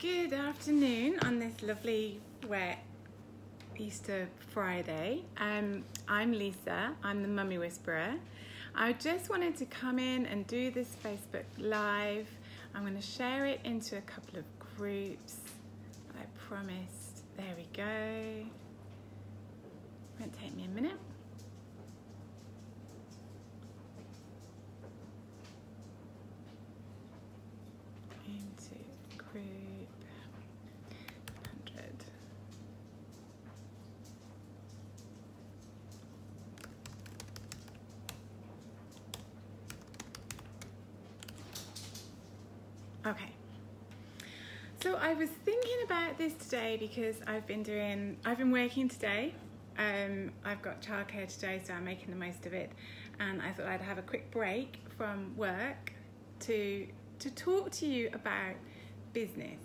Good afternoon on this lovely wet Easter Friday. I'm Lisa, I'm the Mummy Whisperer. I just wanted to come in and do this Facebook Live. I'm going to share it into a couple of groups. I promised. There we go. Won't take me a minute. Into group 100. Okay. So I was thinking about this today because I've been working today. I've got childcare today, so I'm making the most of it. And I thought I'd have a quick break from work to talk to you about business,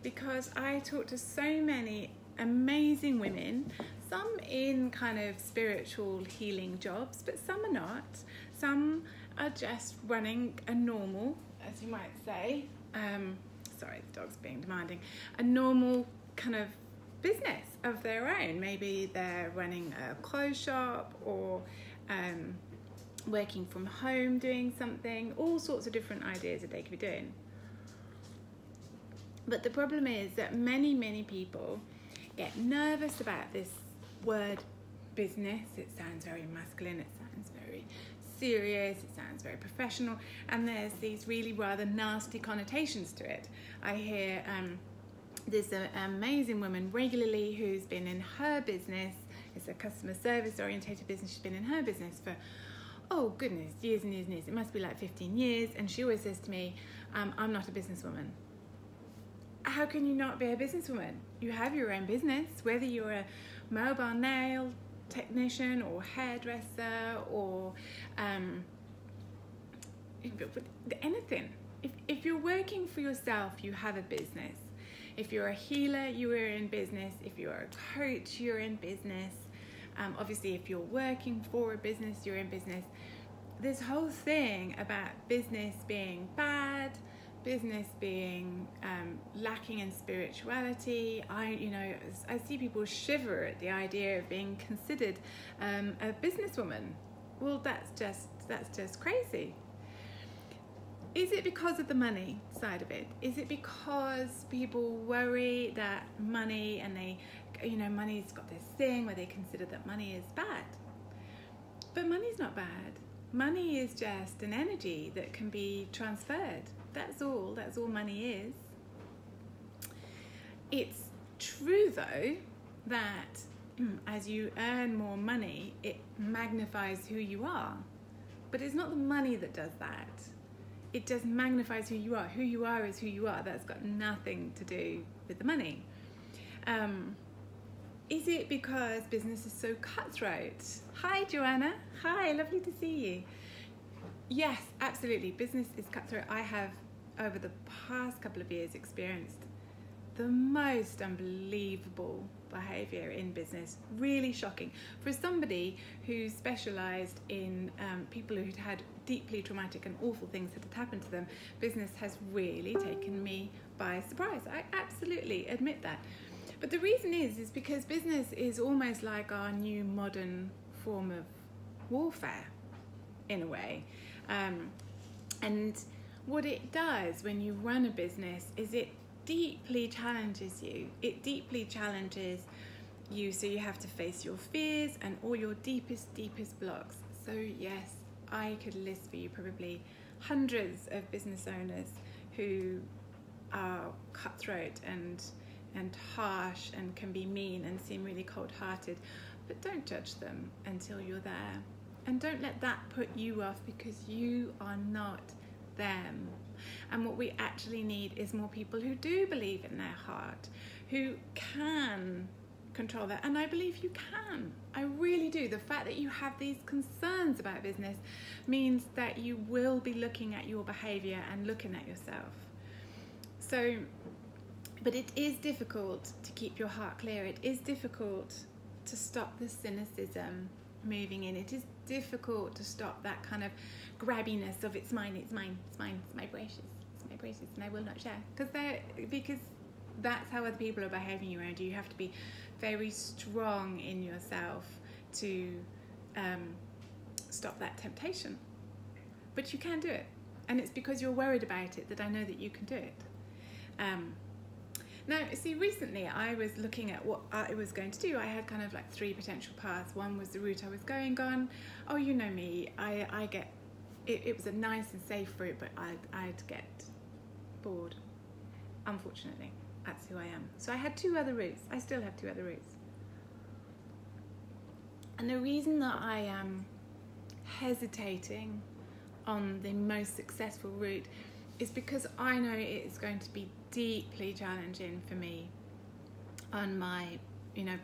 because I talk to so many amazing women, some in kind of spiritual healing jobs, but some are not. Some are just running a normal, as you might say, sorry, the dog's being demanding, a normal kind of business of their own. Maybe they're running a clothes shop or working from home doing something, all sorts of different ideas that they could be doing. But the problem is that many people get nervous about this word business. It sounds very masculine, it sounds very serious, it sounds very professional, and there's these really rather nasty connotations to it. I hear there's an amazing woman regularly who's been in her business. It's a customer service orientated business. She's been in her business for, oh goodness, years and years and years. It must be like 15 years. And she always says to me, I'm not a businesswoman. How can you not be a businesswoman? You have your own business, whether you're a mobile nail technician or hairdresser or anything. If you're working for yourself, you have a business. If you're a healer, you are in business. If you're a coach, you're in business. Obviously, if you're working for a business, you're in business. This whole thing about business being bad, business being lacking in spirituality, I see people shiver at the idea of being considered a businesswoman. Well, that's just crazy. Is it because of the money side of it? Is it because people worry that money, and money's got this thing where they consider that money is bad? But money's not bad. Money is just an energy that can be transferred. That's all money is. It's true though that as you earn more money, it magnifies who you are. But it's not the money that does that. It just magnifies who you are. Who you are is who you are. That's got nothing to do with the money. Is it because business is so cutthroat? Hi, Joanna. Hi, lovely to see you. Yes, absolutely. Business is cutthroat. I have, over the past couple of years, experienced the most unbelievable behaviour in business. Really shocking. For somebody who specialised in people who'd had deeply traumatic and awful things that had happened to them, business has really taken me by surprise. I absolutely admit that. But the reason is because business is almost like our new modern form of warfare, in a way. And what it does when you run a business is it deeply challenges you. It deeply challenges you, so you have to face your fears and all your deepest blocks. So yes, I could list for you probably hundreds of business owners who are cutthroat and harsh and can be mean and seem really cold-hearted, but don't judge them until you're there. And don't let that put you off, because you are not them. And what we actually need is more people who do believe in their heart, who can control that. And I believe you can. I really do. The fact that you have these concerns about business means that you will be looking at your behaviour and looking at yourself. So, but it is difficult to keep your heart clear. It is difficult to stop the cynicism moving in. It is difficult to stop that kind of grabbiness of it's mine, it's mine, it's mine, it's my precious, it's my braces and I will not share. Because that's how other people are behaving around you. You have to be very strong in yourself to stop that temptation. But you can do it. And it's because you're worried about it that I know that you can do it. Now, see, recently I was looking at what I was going to do. I had kind of like 3 potential paths. One was the route I was going on. Oh, you know me, I get, it was a nice and safe route, but I'd get bored, unfortunately. That's who I am. So I had 2 other routes. I still have 2 other routes. And the reason that I am hesitating on the most successful route is because I know it is going to be deeply challenging for me on my,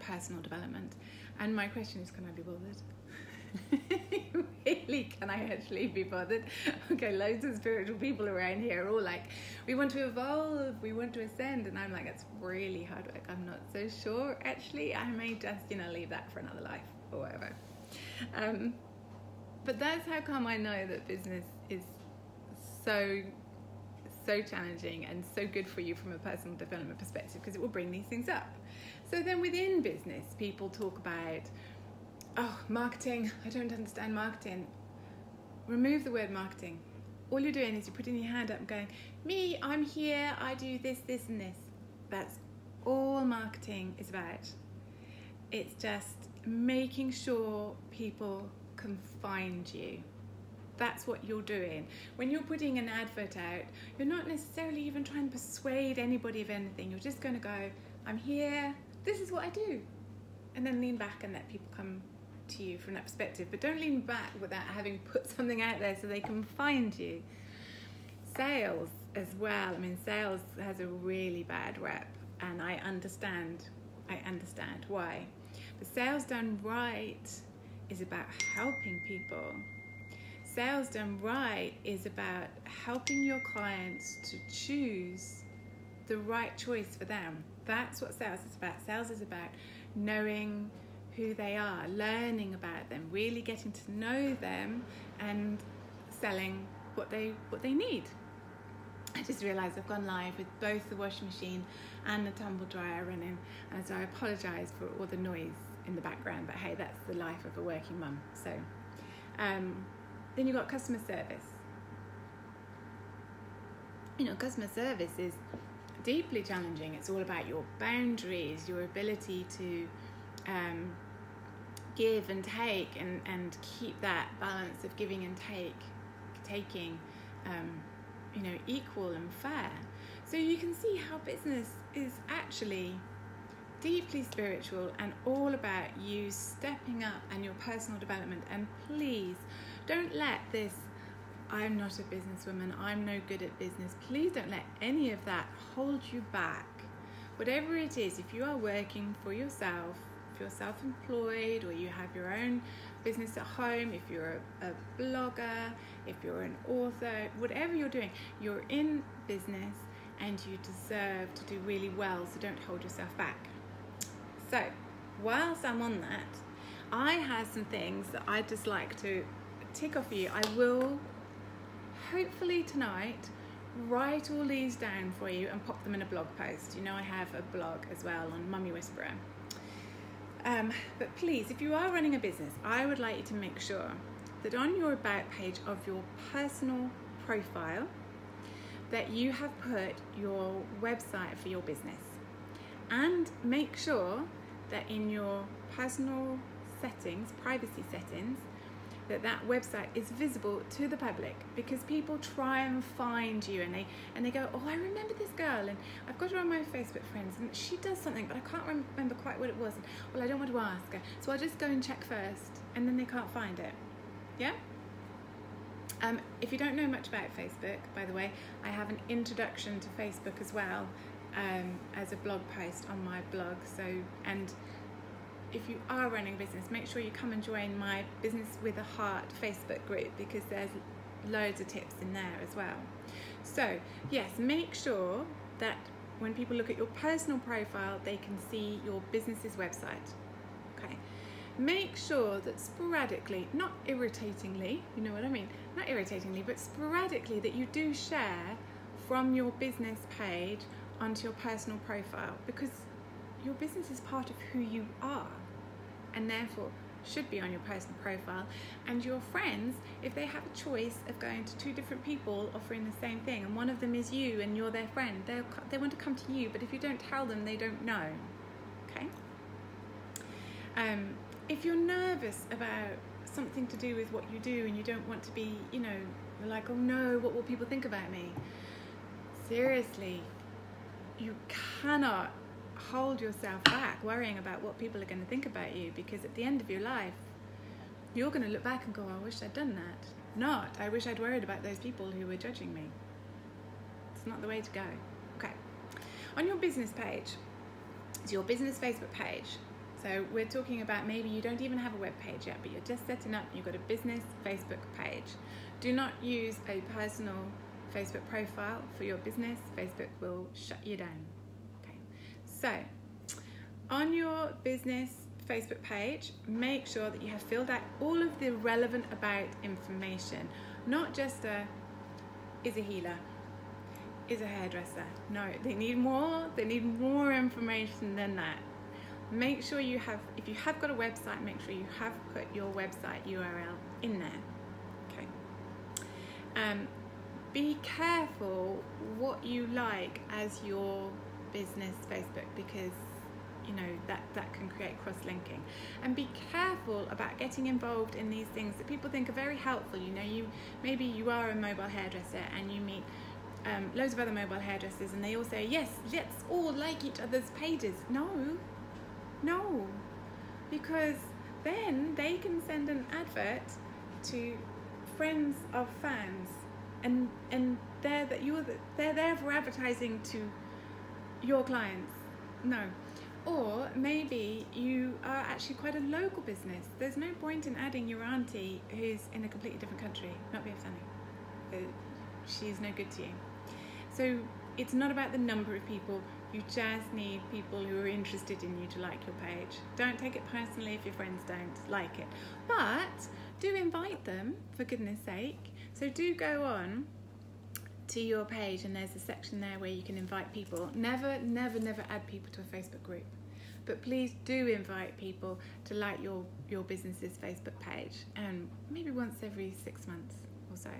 personal development. And my question is, can I be bothered? Really, can I actually be bothered? Okay, loads of spiritual people around here are all like, we want to evolve, we want to ascend, and I'm like, it's really hard work. I'm not so sure. Actually, I may just, leave that for another life or whatever. But that's how come I know that business is so challenging and so good for you from a personal development perspective, because it will bring these things up. So then within business, people talk about, oh, marketing, I don't understand marketing. Remove the word marketing. All you're doing is you're putting your hand up and going, me, I'm here, I do this, this and this. That's all marketing is about. It's just making sure people can find you. That's what you're doing. When you're putting an advert out, you're not necessarily even trying to persuade anybody of anything. You're just going to go, I'm here, this is what I do. And then lean back and let people come to you from that perspective. But don't lean back without having put something out there so they can find you. Sales as well. I mean, sales has a really bad rep, and I understand why. But sales done right is about helping people. Sales done right is about helping your clients to choose the right choice for them. That's what sales is about. Sales is about knowing who they are, learning about them, really getting to know them, and selling what they need. I just realised I've gone live with both the washing machine and the tumble dryer running, and so I apologise for all the noise in the background, but hey, that's the life of a working mum. So then you've got customer service. Customer service is deeply challenging. It's all about your boundaries, your ability to give and take, and keep that balance of giving and taking equal and fair. So you can see how business is actually deeply spiritual and all about you stepping up and your personal development. And please don't let this, I'm not a businesswoman, I'm no good at business, please don't let any of that hold you back. Whatever it is, if you are working for yourself, if you're self-employed, or you have your own business at home, if you're a blogger, if you're an author, whatever you're doing, you're in business and you deserve to do really well, so don't hold yourself back. So whilst I'm on that, I have some things that I'd just like to tick off for you. I will hopefully tonight write all these down for you and pop them in a blog post. I have a blog as well on Mummy Whisperer. But please, if you are running a business, I would like you to make sure that on your about page of your personal profile that you have put your website for your business, and make sure that in your personal settings, privacy settings, that website is visible to the public, because people try and find you and they go, oh, I remember this girl and I've got her on my Facebook friends and she does something, but I can't remember quite what it was, and well, I don't want to ask her, so I'll just go and check first, and then they can't find it. Yeah? If you don't know much about Facebook, by the way, I have an introduction to Facebook as well, as a blog post on my blog. So, and if you are running a business, make sure you come and join my Business with a Heart Facebook group, because there's loads of tips in there as well. So yes, make sure that when people look at your personal profile, they can see your business's website. Okay. Make sure that sporadically, not irritatingly, you know what I mean, not irritatingly, but sporadically, that you do share from your business page onto your personal profile, because your business is part of who you are and therefore should be on your personal profile. And your friends, if they have a choice of going to two different people offering the same thing, and one of them is you and you're their friend, they want to come to you, but if you don't tell them, they don't know. Okay? If you're nervous about something to do with what you do and you don't want to be, you know, like, oh no, what will people think about me? Seriously, you cannot hold yourself back worrying about what people are going to think about you, because at the end of your life you're going to look back and go, I wish I'd done that. Not, I wish I'd worried about those people who were judging me. It's not the way to go. Okay, on your business page, it's your business Facebook page. So we're talking about maybe you don't even have a web page yet, but you're just setting up, you've got a business Facebook page. Do not use a personal Facebook profile for your business. Facebook will shut you down. So, on your business Facebook page, make sure that you have filled out all of the relevant about information, not just is a healer, is a hairdresser. No, they need more information than that. Make sure you have, if you have got a website, make sure you have put your website URL in there. Okay. Be careful what you like as your business Facebook, because you know that can create cross-linking. And be careful about getting involved in these things that people think are very helpful. You know, maybe you are a mobile hairdresser and you meet loads of other mobile hairdressers and they all say, yes, let's all like each other's pages. No, because then they can send an advert to friends of fans, and they're there for advertising to your clients. No. Or maybe you are actually quite a local business. There's no point in adding your auntie who's in a completely different country. Not being funny. She's no good to you. So it's not about the number of people. You just need people who are interested in you to like your page. Don't take it personally if your friends don't like it. But do invite them, for goodness sake. So do go on to your page and there's a section there where you can invite people. Never add people to a Facebook group, but please do invite people to like your business's Facebook page, and maybe once every 6 months or so.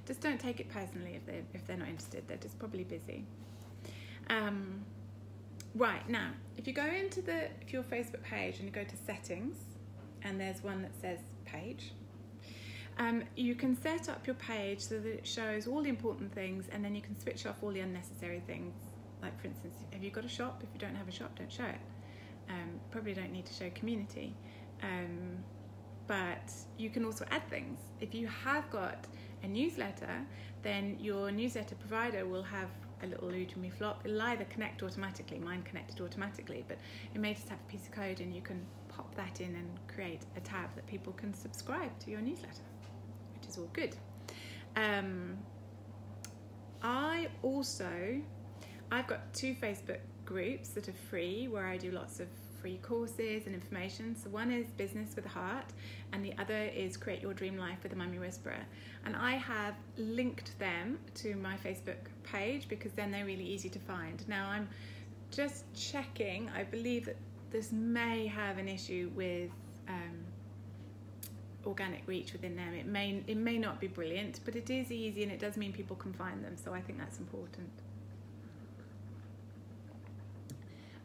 Just don't take it personally if they're not interested. They're just probably busy. Right, now if you go into your Facebook page and you go to settings, and there's one that says page, you can set up your page so that it shows all the important things, and then you can switch off all the unnecessary things. Like, for instance, have you got a shop? If you don't have a shop, don't show it. Probably don't need to show community. But you can also add things. If you have got a newsletter, then your newsletter provider will have a little Udemy flop. It'll either connect automatically, mine connected automatically, but it may just have a piece of code and you can pop that in and create a tab that people can subscribe to your newsletter, which is all good. I've got 2 Facebook groups that are free, where I do lots of free courses and information. So one is Business with a Heart, and the other is Create Your Dream Life with a Mummy Whisperer. And I have linked them to my Facebook page because then they're really easy to find. Now I'm just checking, I believe that this may have an issue with organic reach within them. It may not be brilliant, but it is easy and it does mean people can find them, so I think that's important.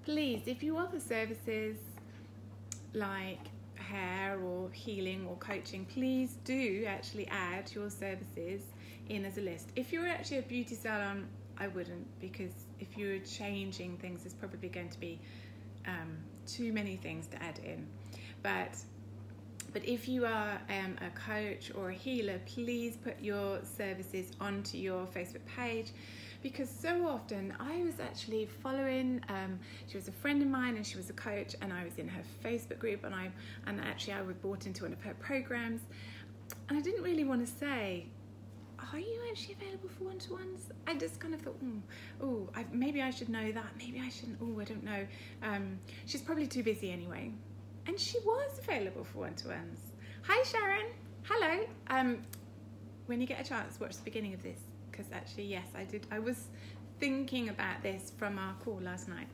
Please, if you offer services like hair or healing or coaching, please do actually add your services in as a list. If you're actually a beauty salon, I wouldn't, because if you're changing things, there's probably going to be too many things to add in. But if you are a coach or a healer, please put your services onto your Facebook page, because so often I was actually following, she was a friend of mine and she was a coach, and I was in her Facebook group, and I was brought into one of her programs, and I didn't really want to say, are you actually available for one-to-ones? I just kind of thought, maybe I should know that, maybe I shouldn't, I don't know. She's probably too busy anyway. And she was available for one-to-ones. Hi Sharon, hello. When you get a chance, watch the beginning of this, because actually, yes, I did. I was thinking about this from our call last night.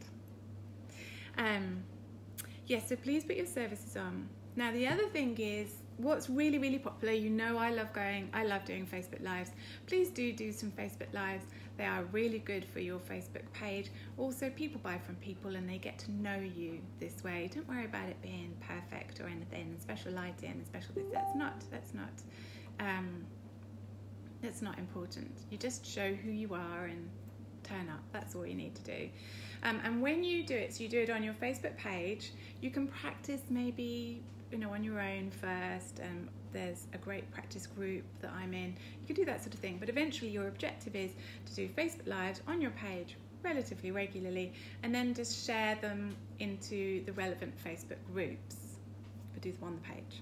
Yes, so please put your services on. Now, the other thing is, what's really, really popular, you know, I love doing Facebook Lives. Please do some Facebook Lives. They are really good for your Facebook page. Also, people buy from people and they get to know you this way. Don't worry about it being perfect or anything, special lighting and special this. That's not important. You just show who you are and turn up. That's all you need to do. And when you do it, so you do it on your Facebook page, you can practice maybe, you know, on your own first. There's a great practice group that I'm in. You can do that sort of thing. But eventually your objective is to do Facebook Lives on your page relatively regularly, and then just share them into the relevant Facebook groups, but do them on the page.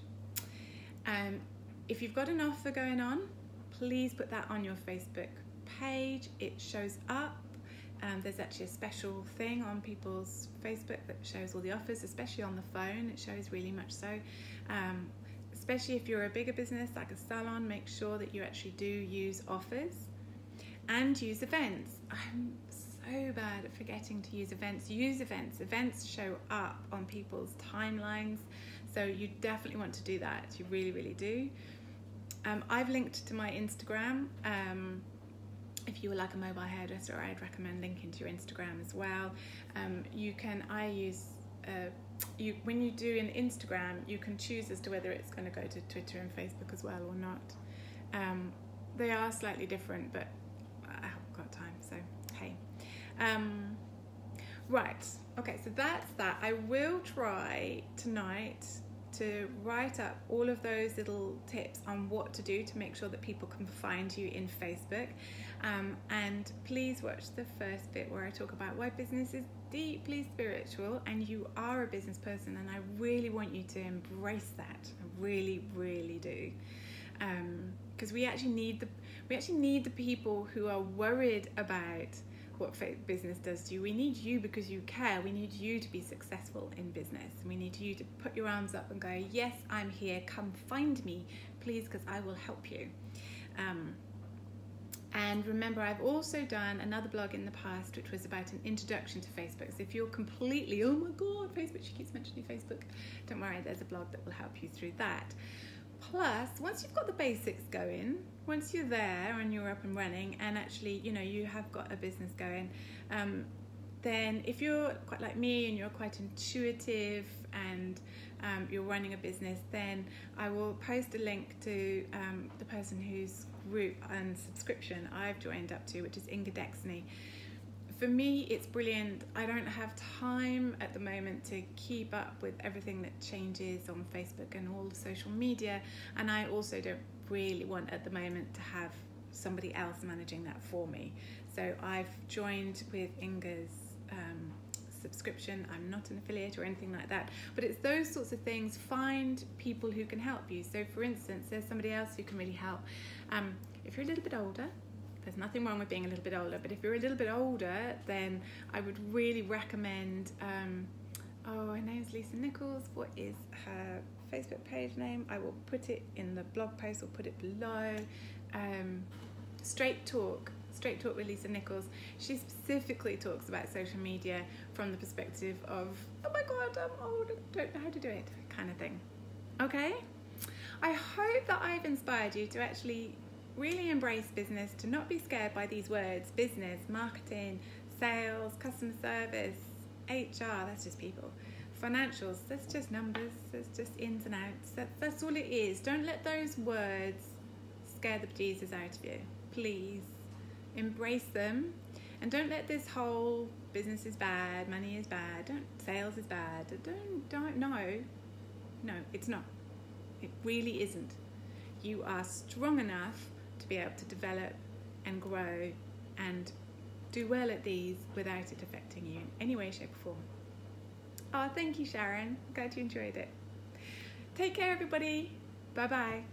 If you've got an offer going on, please put that on your Facebook page. It shows up. There's actually a special thing on people's Facebook that shows all the offers, especially on the phone. It shows really much so. Especially if you're a bigger business like a salon, make sure that you actually do use offers and use events. I'm so bad at forgetting to use events. Use events. Events show up on people's timelines, so you definitely want to do that. You really, really do. I've linked to my Instagram. If you were like a mobile hairdresser, I'd recommend linking to your Instagram as well. When you do an Instagram, you can choose as to whether it's going to go to Twitter and Facebook as well or not. They are slightly different, but I haven't got time, so hey. Right, okay, so that's that. I will try tonight to write up all of those little tips on what to do to make sure that people can find you in Facebook. And please watch the first bit where I talk about why business is deeply spiritual and you are a business person, and I really want you to embrace that. I really, really do. Because we actually need the people who are worried about what business does to you. We need you because you care. We need you to be successful in business. We need you to put your arms up and go, yes, I'm here, come find me, please, because I will help you. And remember, I've also done another blog in the past which was about an introduction to Facebook. So if you're completely, oh my God, Facebook, she keeps mentioning Facebook, don't worry, there's a blog that will help you through that. Plus, once you've got the basics going, once you're there and you're up and running and actually, you know, you have got a business going, then if you're quite like me and you're quite intuitive and you're running a business, then I will post a link to the person whose group and subscription I've joined up to, which is Inga Dexney. For me, it's brilliant. I don't have time at the moment to keep up with everything that changes on Facebook and all the social media, and I also don't really want at the moment to have somebody else managing that for me. So I've joined with Inga's subscription. I'm not an affiliate or anything like that, but it's those sorts of things. Find people who can help you. So for instance, there's somebody else who can really help. If you're a little bit older, there's nothing wrong with being a little bit older, but if you're a little bit older, then I would really recommend, her name's Lisa Nichols. What is her Facebook page name? I will put it in the blog post or put it below. Straight Talk with Lisa Nichols. She specifically talks about social media from the perspective of, oh my God, I'm old, I don't know how to do it, kind of thing. Okay? I hope that I've inspired you to actually really embrace business, to not be scared by these words: business, marketing, sales, customer service, HR, that's just people. Financials, that's just numbers, that's just ins and outs. That's all it is. Don't let those words scare the bejesus out of you. Please embrace them, and don't let this whole business is bad, money is bad, sales is bad. No, it's not. It really isn't. You are strong enough to be able to develop and grow and do well at these without it affecting you in any way, shape or form. Oh, thank you, Sharon. Glad you enjoyed it. Take care, everybody. Bye-bye.